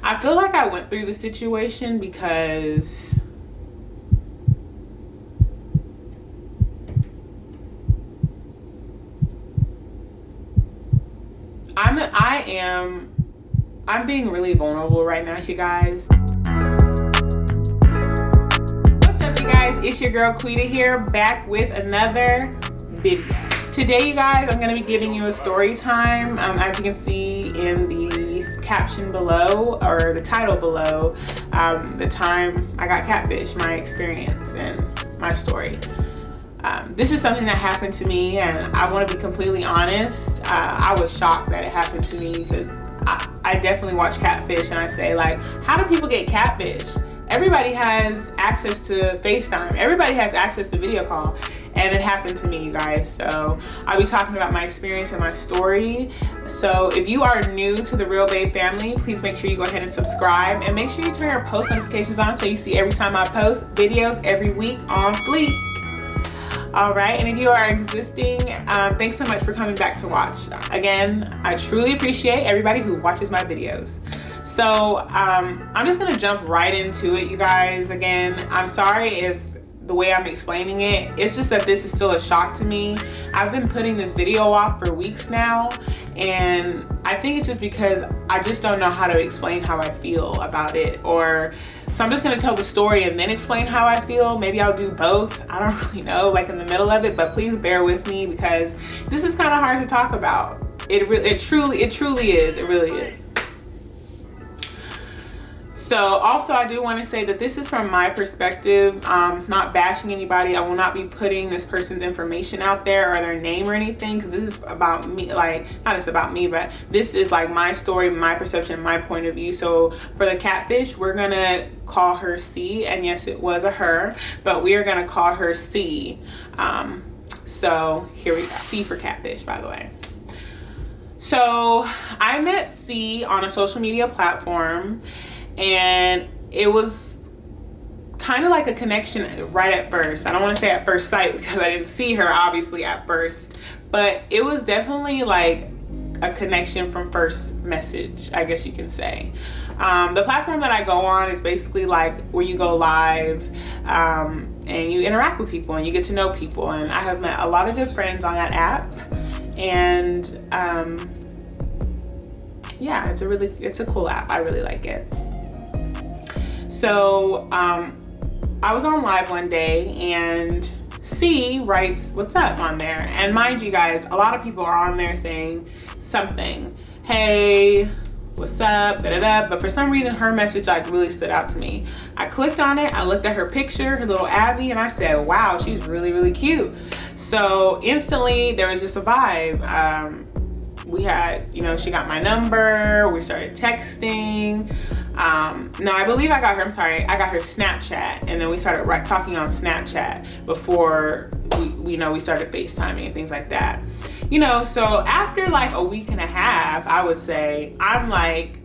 I feel like I went through the situation because I'm being really vulnerable right now, you guys. What's up, you guys? It's your girl Quita here, back with another video. Today, you guys, I'm going to be giving you a story time. As you can see in the caption below, or the title below, the time I got catfished, my experience and my story. This is something that happened to me, and I want to be completely honest. I was shocked that it happened to me because I definitely watch catfish, and I say, like, how do people get catfished? Everybody has access to FaceTime. Everybody has access to video call, and it happened to me, you guys. So I'll be talking about my experience and my story. So if you are new to the Real Babe family, please make sure you go ahead and subscribe, and make sure you turn your post notifications on so you see every time I post videos every week on fleek. All right, and if you are existing, thanks so much for coming back to watch. Again, I truly appreciate everybody who watches my videos. So I'm just gonna jump right into it, you guys. Again, I'm sorry if the way I'm explaining it, it's just that this is still a shock to me. I've been putting this video off for weeks now, and I think it's just because I just don't know how to explain how I feel about it. So I'm just gonna tell the story and then explain how I feel. Maybe I'll do both. I don't really know, like in the middle of it, but please bear with me because this is kind of hard to talk about. It truly is, it really is. So also I do want to say that this is from my perspective, not bashing anybody. I will not be putting this person's information out there or their name or anything, because this is about me, like, not just about me, but this is like my story, my perception, my point of view. So for the catfish, we're gonna call her C, and yes, it was a her, but we are gonna call her C. So here we go, C for catfish, by the way. So I met C on a social media platform, and it was kind of like a connection right at first. I don't want to say at first sight because I didn't see her obviously at first, but it was definitely like a connection from first message, I guess you can say. The platform that I go on is basically like where you go live and you interact with people and you get to know people, and I have met a lot of good friends on that app, and yeah, it's a cool app. I really like it. So I was on live one day, and C writes, "What's up?" on there. And mind you guys, a lot of people are on there saying something. Hey, what's up? Da, da, da. But for some reason, her message like really stood out to me. I clicked on it. I looked at her picture, her little Abby, and I said, wow, she's really, really cute. So instantly, there was just a vibe. We had, you know, she got my number. We started texting. No, I believe I got her Snapchat, and then we started talking on Snapchat before we started FaceTiming and things like that. You know, so after like a week and a half, I would say, I'm like,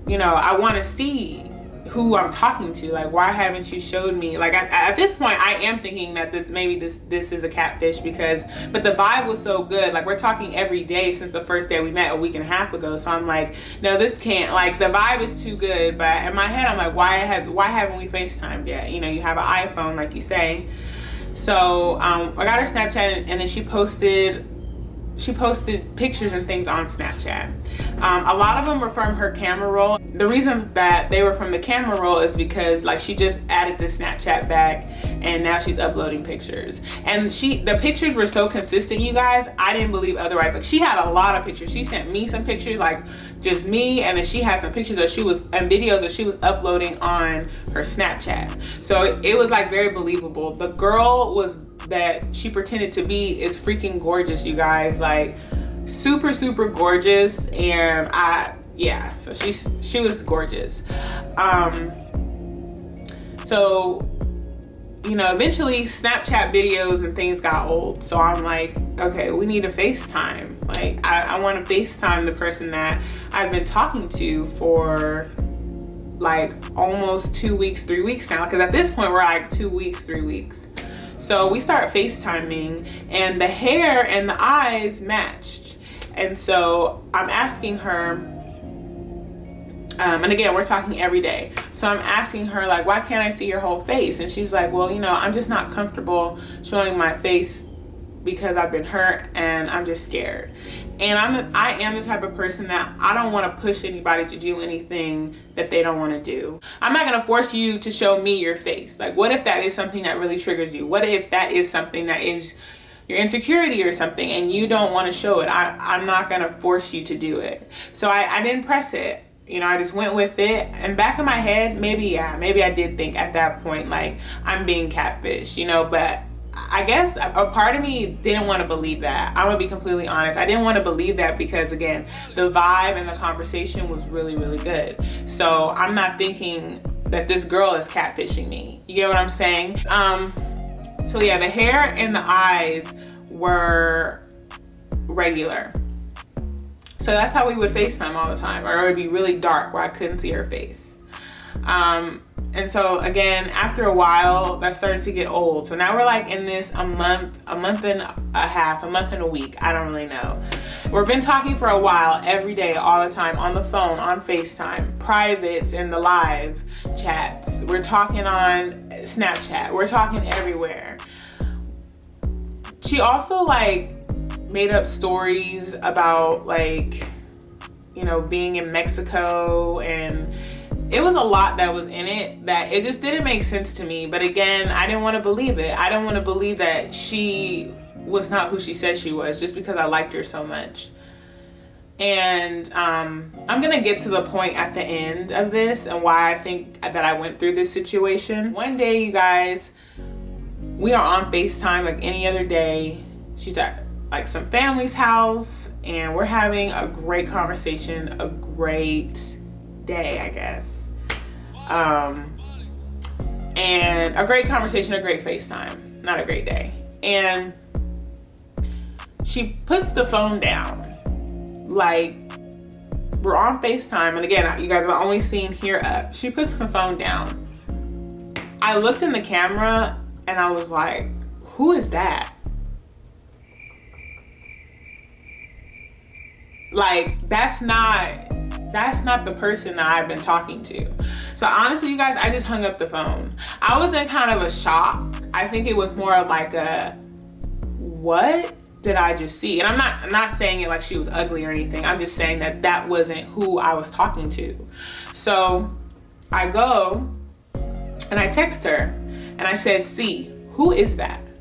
you know, I want to see who I'm talking to. Like, why haven't you showed me? Like, at this point, I am thinking that this is a catfish but the vibe was so good. Like, we're talking every day since the first day we met a week and a half ago. So I'm like, no, this can't, like, the vibe is too good. But in my head, I'm like, why haven't we FaceTimed yet? You know, you have an iPhone, like you say. So I got her Snapchat, and then she posted pictures and things on Snapchat. A lot of them were from her camera roll. The reason that they were from the camera roll is because like she just added the Snapchat back, and now she's uploading pictures. And the pictures were so consistent, you guys, I didn't believe otherwise. Like, she had a lot of pictures. She sent me some pictures, like just me, and then she had some pictures and videos that she was uploading on her Snapchat. So it was like very believable. The girl that she pretended to be is freaking gorgeous, you guys. Like, super, super gorgeous. And yeah, so she was gorgeous. So, you know, eventually Snapchat videos and things got old. So I'm like, okay, we need a FaceTime. Like, I want to FaceTime the person that I've been talking to for like almost 2 weeks, 3 weeks now. Because at this point, we're like 2 weeks, 3 weeks. So we start FaceTiming, and the hair and the eyes matched. And so I'm asking her, And again, we're talking every day. So I'm asking her, like, why can't I see your whole face? And she's like, well, you know, I'm just not comfortable showing my face because I've been hurt and I'm just scared. And I am the type of person that I don't want to push anybody to do anything that they don't want to do. I'm not going to force you to show me your face. Like, what if that is something that really triggers you? What if that is something that is your insecurity or something and you don't want to show it? I'm not going to force you to do it. So I didn't press it. You know, I just went with it. And back in my head, maybe I did think at that point, like, I'm being catfished, you know, but I guess a part of me didn't want to believe that. I'm gonna be completely honest. I didn't want to believe that because, again, the vibe and the conversation was really, really good. So I'm not thinking that this girl is catfishing me. You get what I'm saying? So yeah, the hair and the eyes were regular. So that's how we would FaceTime all the time, or it would be really dark where I couldn't see her face. And so again, after a while, that started to get old. So now we're like in this a month and a half, a month and a week. I don't really know. We've been talking for a while, every day, all the time, on the phone, on FaceTime, privates, in the live chats. We're talking on Snapchat. We're talking everywhere. She also like made up stories about, like, you know, being in Mexico, and it was a lot that was in it that it just didn't make sense to me. But again, I didn't want to believe it. I didn't want to believe that she was not who she said she was just because I liked her so much. And I'm gonna get to the point at the end of this and why I think that I went through this situation. One day, you guys, we are on FaceTime like any other day. She's at like some family's house and we're having a great conversation, a great day, I guess. And a great conversation, a great FaceTime, not a great day. And she puts the phone down, like, we're on FaceTime, and again, you guys have only seen here up. She puts the phone down. I looked in the camera and I was like, who is that? Like, that's not the person that I've been talking to. So honestly, you guys, I just hung up the phone. I was in kind of a shock. I think it was more of like a, what did I just see? And I'm not saying it like she was ugly or anything. I'm just saying that wasn't who I was talking to. So I go and I text her and I said, "See, who is that?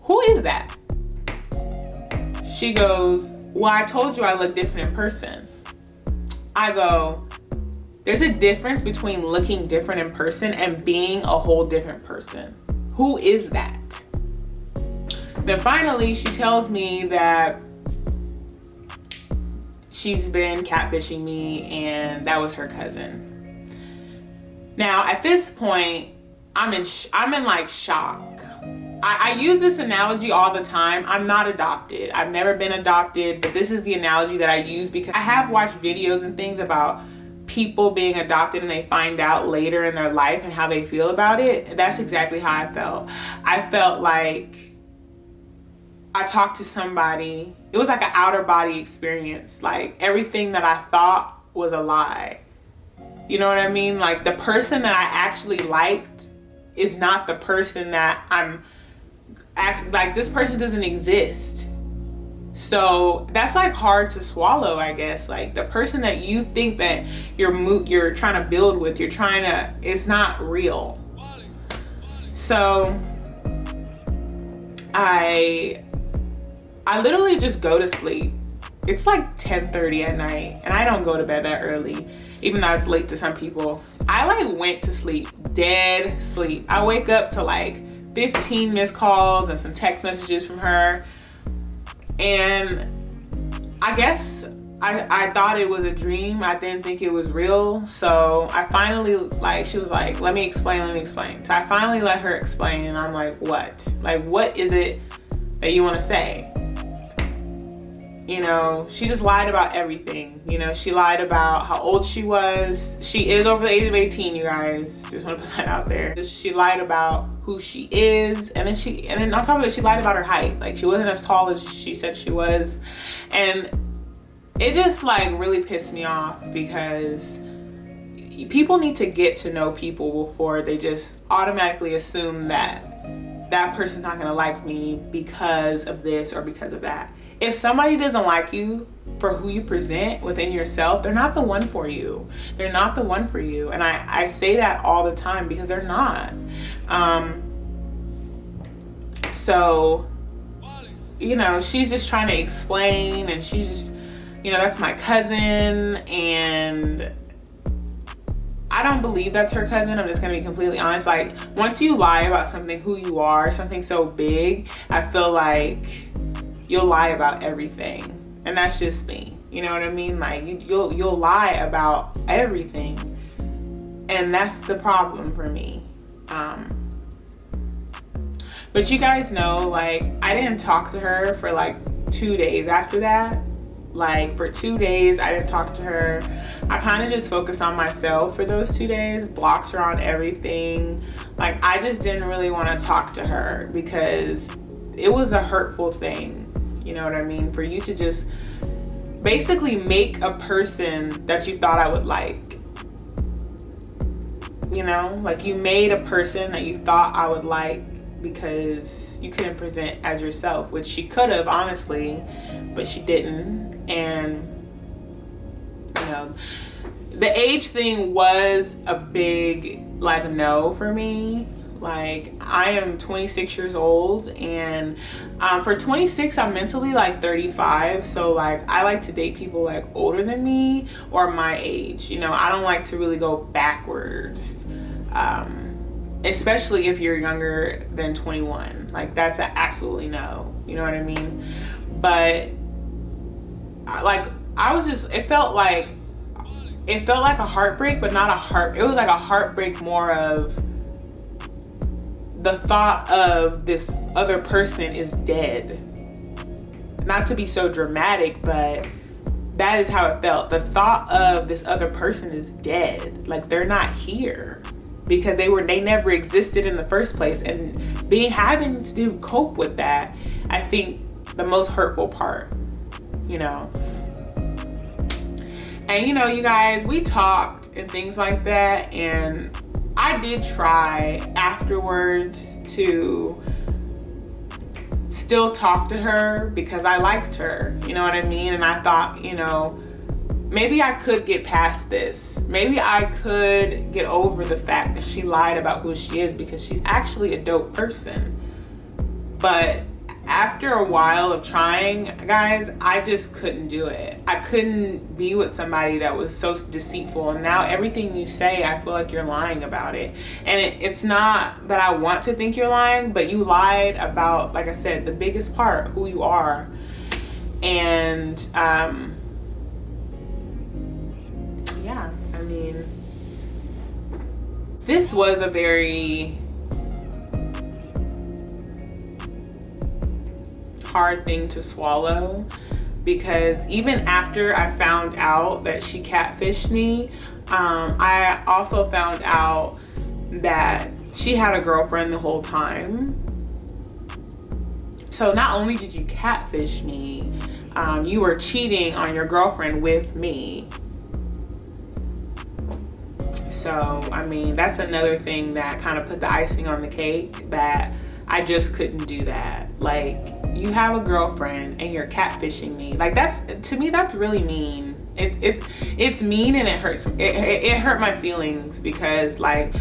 Who is that?" She goes, "Well, I told you I look different in person." I go, there's a difference between looking different in person and being a whole different person. Who is that? Then finally, she tells me that she's been catfishing me and that was her cousin. Now, at this point, I'm in like shock. I use this analogy all the time. I'm not adopted. I've never been adopted, but this is the analogy that I use because I have watched videos and things about people being adopted and they find out later in their life and how they feel about it. That's exactly how I felt. I felt like I talked to somebody. It was like an outer body experience. Like everything that I thought was a lie. You know what I mean? Like the person that I actually liked is not the person that I'm like, this person doesn't exist. So that's like hard to swallow, I guess. Like the person that you think that you're trying to build with, it's not real. So I literally just go to sleep. It's like 10:30 at night and I don't go to bed that early, even though it's late to some people. I like went to sleep, dead sleep. I wake up to like 15 missed calls and some text messages from her. And I guess I thought it was a dream. I didn't think it was real. So I finally, like, she was like, let me explain. So I finally let her explain and I'm like, what? Like, what is it that you want to say? You know, she just lied about everything. You know, she lied about how old she was. She is over the age of 18, you guys. Just want to put that out there. She lied about who she is. And then on top of it, she lied about her height. Like, she wasn't as tall as she said she was. And it just like really pissed me off, because people need to get to know people before they just automatically assume that that person's not gonna like me because of this or because of that. If somebody doesn't like you for who you present within yourself, they're not the one for you. They're not the one for you. And I say that all the time, because they're not. So, you know, she's just trying to explain, and she's just, you know, that's my cousin, and I don't believe that's her cousin. I'm just gonna be completely honest. Like, once you lie about something, who you are, something so big, I feel like you'll lie about everything. And that's just me. You know what I mean? Like, you'll lie about everything. And that's the problem for me. But you guys know, like, I didn't talk to her for like 2 days after that. Like, for 2 days, I didn't talk to her. I kind of just focused on myself for those 2 days, blocked her on everything. Like, I just didn't really want to talk to her, because it was a hurtful thing. You know what I mean? For you to just basically make a person that you thought I would like. You know? Like, you made a person that you thought I would like because you couldn't present as yourself, which she could have, honestly, but she didn't. And, you know, the age thing was a big, like, no for me. Like, I am 26 years old, and for 26, I'm mentally like 35. So like, I like to date people like older than me or my age. You know, I don't like to really go backwards, especially if you're younger than 21. Like, that's an absolutely no. You know what I mean? But like, I was just, it felt like a heartbreak, but not a heart. It was like a heartbreak more of the thought of this other person is dead. Not to be so dramatic, but that is how it felt. The thought of this other person is dead. Like, they're not here because they never existed in the first place. And having to cope with that, I think the most hurtful part, you know. And you know, you guys, we talked and things like that, and I did try afterwards to still talk to her because I liked her, you know what I mean? And I thought, you know, maybe I could get past this. Maybe I could get over the fact that she lied about who she is, because she's actually a dope person. But after a while of trying, guys, I just couldn't do it. I couldn't be with somebody that was so deceitful. And now everything you say, I feel like you're lying about it. And it's not that I want to think you're lying, but you lied about, like I said, the biggest part, who you are. And yeah, I mean, this was a very hard thing to swallow, because even after I found out that she catfished me, I also found out that she had a girlfriend the whole time. So not only did you catfish me, you were cheating on your girlfriend with me. So, I mean, that's another thing that kind of put the icing on the cake, that I just couldn't do that. Like, you have a girlfriend and you're catfishing me. Like, that's, to me, that's really mean. It's mean, and it hurts. It hurt my feelings, because like,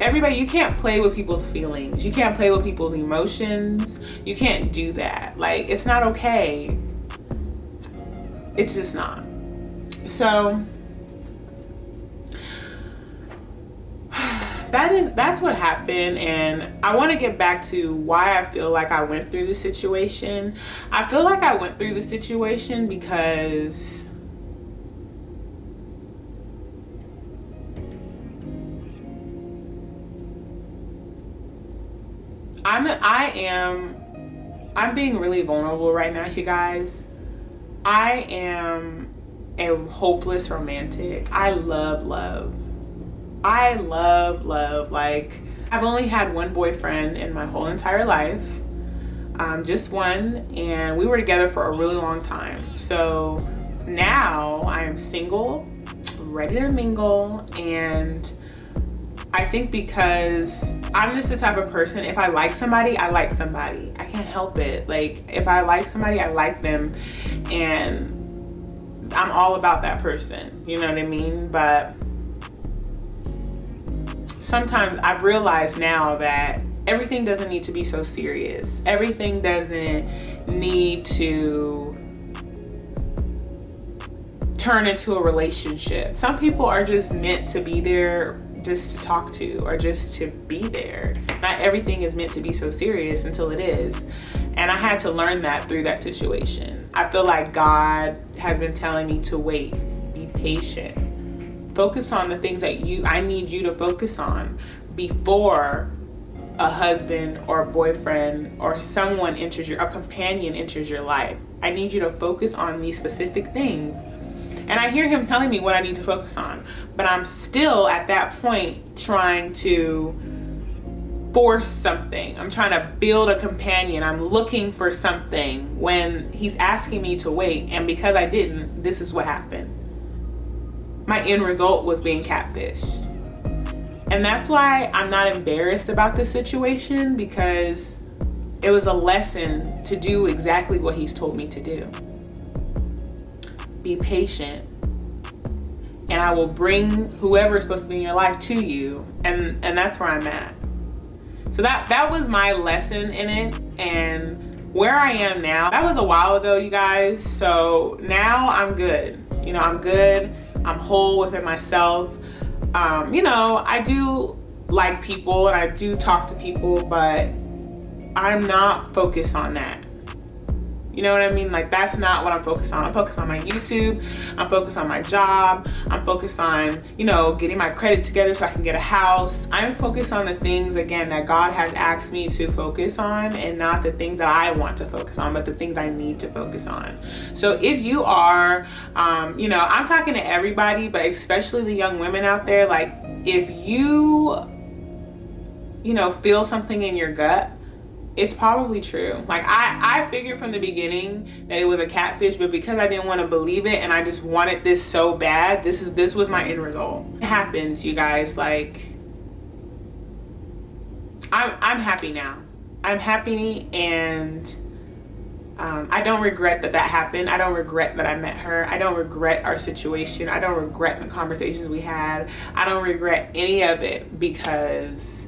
everybody, you can't play with people's feelings. You can't play with people's emotions. You can't do that. Like, it's not okay. It's just not. So that's what happened. And I want to get back to why I feel like I went through the situation. I feel like I went through the situation because I'm being really vulnerable right now, you guys. I am a hopeless romantic. I love love. Like, I've only had one boyfriend in my whole entire life. just one, and we were together for a really long time. So now I am single, ready to mingle, and I think because I'm just the type of person, if I like somebody, I like somebody. I can't help it. Like, if I like somebody, I like them, and I'm all about that person, you know what I mean? But sometimes I've realized now that everything doesn't need to be so serious. Everything doesn't need to turn into a relationship. Some people are just meant to be there just to talk to, or just to be there. Not everything is meant to be so serious until it is. And I had to learn that through that situation. I feel like God has been telling me to wait, be patient, focus on the things that I need you to focus on before a husband or a boyfriend or someone enters a companion enters your life. I need you to focus on these specific things. And I hear him telling me what I need to focus on, but I'm still at that point trying to force something. I'm trying to build a companion. I'm looking for something when he's asking me to wait. And because I didn't, this is what happened. My end result was being catfished. And that's why I'm not embarrassed about this situation, because it was a lesson to do exactly what he's told me to do. Be patient, and I will bring whoever is supposed to be in your life to you, and that's where I'm at. So that was my lesson in it, and where I am now, that was a while ago, you guys. So now I'm good. You know, I'm good. I'm whole within myself. You know, I do like people and I do talk to people, but I'm not focused on that. You know what I mean? Like, that's not what I'm focused on. I'm focused on my YouTube. I'm focused on my job. I'm focused on, you know, getting my credit together so I can get a house. I'm focused on the things, again, that God has asked me to focus on, and not the things that I want to focus on, but the things I need to focus on. So if you are, you know, I'm talking to everybody, but especially the young women out there, like, if you know, feel something in your gut, it's probably true. Like, I figured from the beginning that it was a catfish, but because I didn't want to believe it and I just wanted this so bad, this was my end result. It happens, you guys. Like, I'm happy now. I'm happy, and I don't regret that happened. I don't regret that I met her. I don't regret our situation. I don't regret the conversations we had. I don't regret any of it, because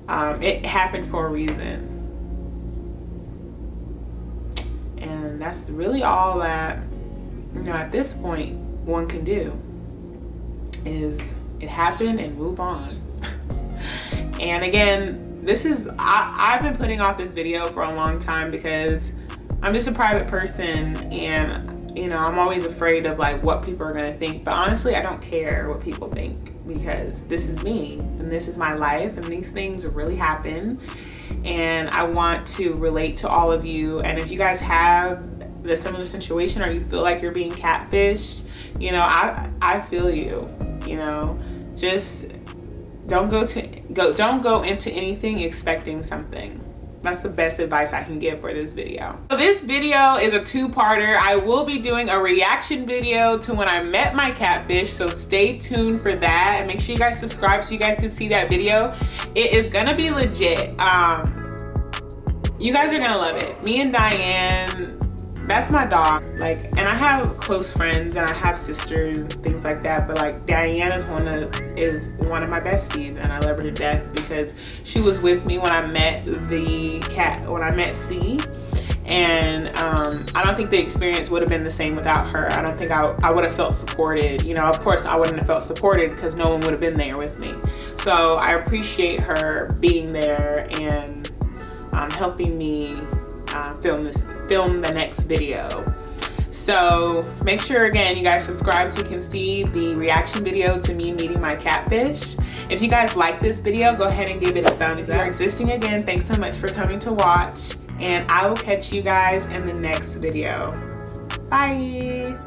it happened for a reason. And that's really all that, you know, at this point one can do, is it happened and move on. And again, this is, I've been putting off this video for a long time because I'm just a private person, and, you know, I'm always afraid of like what people are gonna think. But honestly, I don't care what people think, because this is me and this is my life, and these things really happen. And I want to relate to all of you. And if you guys have the similar situation, or you feel like you're being catfished, you know, I feel you. You know, just don't go into anything expecting something. That's the best advice I can give for this video. So this video is a two-parter. I will be doing a reaction video to when I met my catfish, so stay tuned for that, and make sure you guys subscribe so you guys can see that video. It is gonna be legit. You guys are gonna love it. Me and Diane, that's my dog. Like, and I have close friends and I have sisters and things like that, but like Diane is one of my besties, and I love her to death because she was with me when I met C. And I don't think the experience would have been the same without her. I don't think I would have felt supported. You know, of course I wouldn't have felt supported because no one would have been there with me. So I appreciate her being there and helping me film the next video. So make sure, again, you guys subscribe so you can see the reaction video to me meeting my catfish. If you guys like this video, go ahead and give it a thumbs up. If you're existing, again, thanks so much for coming to watch, and I will catch you guys in the next video. Bye.